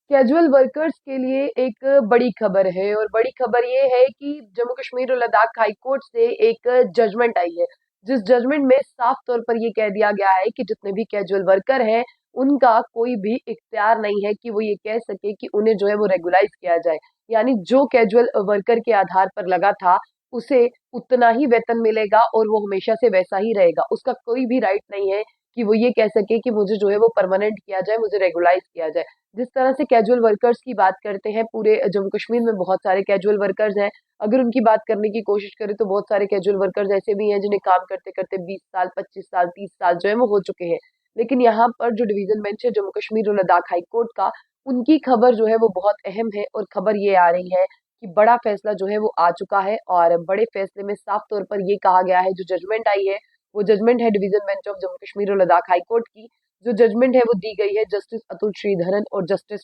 Casual workers के लिए एक बड़ी खबर है और बड़ी खबर ये है कि जम्मू कश्मीर और लद्दाख हाई कोर्ट से एक जजमेंट आई है। जिस जजमेंट में साफ तौर पर ये कह दिया गया है कि जितने भी कैजुअल वर्कर हैं उनका कोई भी इख्तियार नहीं है कि वो ये कह सके कि उन्हें जो है वो रेगुलाइज किया जाए। यानी जो कैजुअल वर्कर के आधार पर लगा था उसे उतना ही वेतन मिलेगा और वो हमेशा से वैसा ही रहेगा। उसका कोई भी राइट नहीं है कि वो ये कह सके कि मुझे जो है वो परमानेंट किया जाए, मुझे रेगुलाइज किया जाए। जिस तरह से कैजुअल वर्कर्स की बात करते हैं, पूरे जम्मू कश्मीर में बहुत सारे कैजुअल वर्कर्स हैं। अगर उनकी बात करने की कोशिश करें तो बहुत सारे कैजुअल वर्कर्स ऐसे भी हैं जिन्हें काम करते करते 20 साल, 25 साल, 30 साल जो है वो हो चुके हैं। लेकिन यहाँ पर जो डिवीजन बेंच है जम्मू कश्मीर और लद्दाख हाई कोर्ट का, उनकी खबर जो है वो बहुत अहम है और खबर ये आ रही है कि बड़ा फैसला जो है वो आ चुका है। और बड़े फैसले में साफ तौर पर ये कहा गया है, जो जजमेंट आई है वो जजमेंट है division bench of Jammu Kashmir और लद्दाख हाई कोर्ट की। जो जजमेंट है वो दी गई है जस्टिस अतुल श्रीधरन और जस्टिस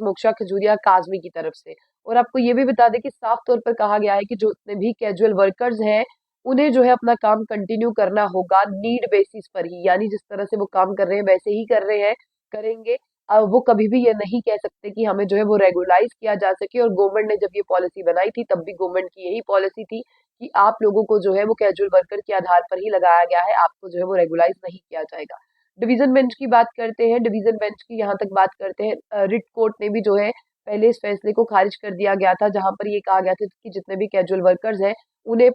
मोक्षा खजूरिया काजमी की तरफ से। और आपको ये भी बता दें कि साफ तौर पर कहा गया है कि जो जितने भी कैजुअल वर्कर्स हैं उन्हें जो है अपना काम कंटिन्यू करना होगा नीड बेसिस पर ही। यानी जिस तरह से वो काम कर रहे हैं वैसे ही कर रहे हैं, करेंगे। वो कभी भी ये नहीं कह सकते कि हमें जो है वो रेगुलाइज किया जा सके। और गवर्नमेंट ने जब ये पॉलिसी बनाई थी तब भी गवर्नमेंट की यही पॉलिसी थी कि आप लोगों को जो है वो कैजुअल वर्कर के आधार पर ही लगाया गया है, आपको जो है वो रेगुलाइज नहीं किया जाएगा। डिवीजन बेंच की बात करते हैं, डिवीजन बेंच की यहाँ तक बात करते हैं, रिट कोर्ट ने भी जो है पहले इस फैसले को खारिज कर दिया गया था जहां पर ये कहा गया था कि जितने भी कैजुअल वर्कर्स हैं उन्हें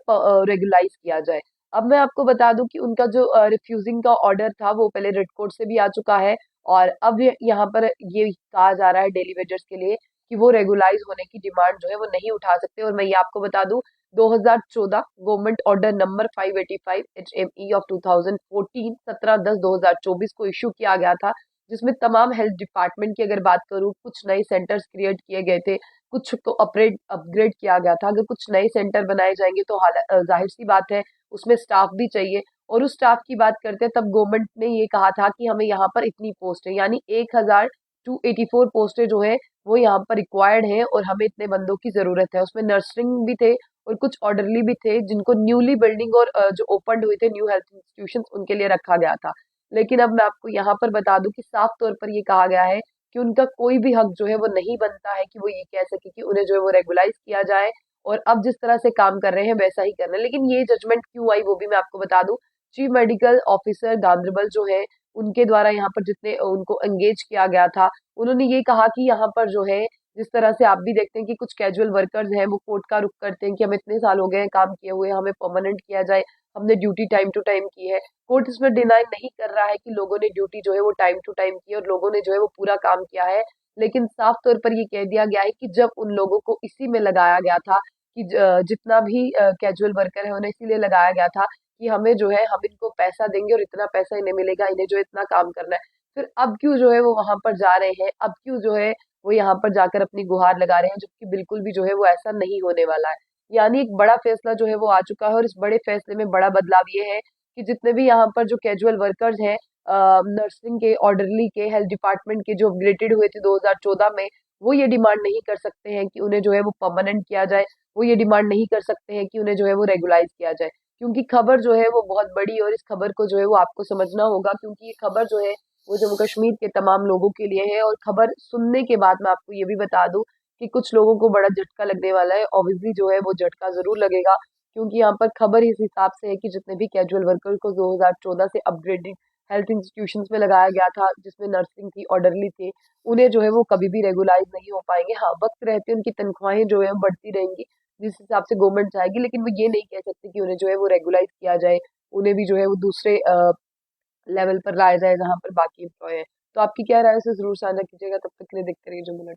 रेगुलाइज किया जाए। अब मैं आपको बता दूं कि उनका जो रिफ्यूजिंग का ऑर्डर था वो पहले रिट कोर्ट से भी आ चुका है। और अब यहाँ पर ये कहा जा रहा है डेली वेजर्स के लिए कि वो रेगुलाइज होने की डिमांड जो है वो नहीं उठा सकते। और मैं ये आपको बता दूं, 2014 government order number 585 HME of 2014 17/10/2024 को इशू किया गया था, जिसमें तमाम हेल्थ डिपार्टमेंट की अगर बात करूं कुछ नए सेंटर्स क्रिएट किए गए थे, कुछ को अपग्रेड किया गया था। अगर कुछ नए सेंटर बनाए जाएंगे तो जाहिर सी बात है उसमें स्टाफ भी चाहिए। और उस स्टाफ की बात करते हैं तब गवर्नमेंट ने ये कहा था कि हमें यहाँ पर इतनी पोस्ट है, यानी 1284 पोस्टें जो है वो यहाँ पर रिक्वायर्ड है और हमें इतने बंदों की जरूरत है। उसमें नर्सिंग भी थे और कुछ ऑर्डरली भी थे जिनको न्यूली बिल्डिंग और जो ओपन हुए थे न्यू हेल्थ इंस्टीट्यूशन उनके लिए रखा गया था। लेकिन अब मैं आपको यहाँ पर बता दूं कि साफ तौर पर ये कहा गया है कि उनका कोई भी हक जो है वो नहीं बनता है कि वो ये कह सके कि उन्हें जो है वो रेगुलाइज किया जाए और अब जिस तरह से काम कर रहे हैं वैसा ही कर रहे हैं। लेकिन ये जजमेंट क्यों आई वो भी मैं आपको बता दूं। चीफ मेडिकल ऑफिसर गांधरबल जो है उनके द्वारा यहाँ पर जितने उनको एंगेज किया गया था, उन्होंने ये कहा कि यहाँ पर जो है जिस तरह से आप भी देखते हैं कि कुछ कैजुअल वर्कर्स हैं वो कोर्ट का रुख करते हैं कि हम इतने साल हो गए हैं काम किए हुए, हमें परमानेंट किया जाए, हमने ड्यूटी टाइम टू टाइम की है। कोर्ट इसमें डिनाई नहीं कर रहा है कि लोगों ने ड्यूटी जो है वो टाइम टू टाइम की है और लोगों ने जो है वो पूरा काम किया है। लेकिन साफ तौर पर ये कह दिया गया है कि जब उन लोगों को इसी में लगाया गया था कि जितना भी कैजुअल वर्कर है उन्हें इसीलिए लगाया गया था कि हमें जो है हम इनको पैसा देंगे और इतना पैसा इन्हें मिलेगा, इन्हें जो इतना काम करना है। फिर अब क्यों जो है वो वहां पर जा रहे हैं, अब क्यों जो है वो यहाँ पर जाकर अपनी गुहार लगा रहे हैं, जबकि बिल्कुल भी जो है वो ऐसा नहीं होने वाला है। यानी एक बड़ा फैसला जो है वो आ चुका है और इस बड़े फैसले में बड़ा बदलाव ये है कि जितने भी यहाँ पर जो कैजुअल वर्कर्स हैं, नर्सिंग के, ऑर्डरली के, हेल्थ डिपार्टमेंट के जो अपग्रेडेड हुए थे 2014 में, वो ये डिमांड नहीं कर सकते हैं कि उन्हें जो है वो परमानेंट किया जाए, वो ये डिमांड नहीं कर सकते हैं कि उन्हें जो है वो रेगुलाइज किया जाए। क्योंकि खबर जो है वो बहुत बड़ी और इस खबर को जो है वो आपको समझना होगा, क्योंकि ये खबर जो है वो जम्मू कश्मीर के तमाम लोगों के लिए है। और खबर सुनने के बाद मैं आपको ये भी बता दूं कि कुछ लोगों को बड़ा झटका लगने वाला है। ऑब्वियसली जो है वो झटका जरूर लगेगा, क्योंकि यहाँ पर खबर इस हिसाब से है कि जितने भी कैजुअल वर्कर को 2014 से अपग्रेडेड हेल्थ इंस्टीट्यूशंस में लगाया गया था, जिसमें नर्सिंग थी, ऑर्डरली थे, उन्हें जो है वो कभी भी रेगुलाइज नहीं हो पाएंगे। हाँ, वक्त रहते उनकी तनख्वाहें जो है बढ़ती रहेंगी जिस हिसाब से गवर्नमेंट चाहेगी, लेकिन वो ये नहीं कह सकती कि उन्हें जो है वो रेगुलाइज किया जाए, उन्हें भी जो है वो दूसरे लेवल पर लाया जाए जहाँ पर बाकी एम्प्लॉय है। तो आपकी क्या राय है, इसे जरूर साझा कीजिएगा। तब तक के लिए देखते रहिए जो मिनट।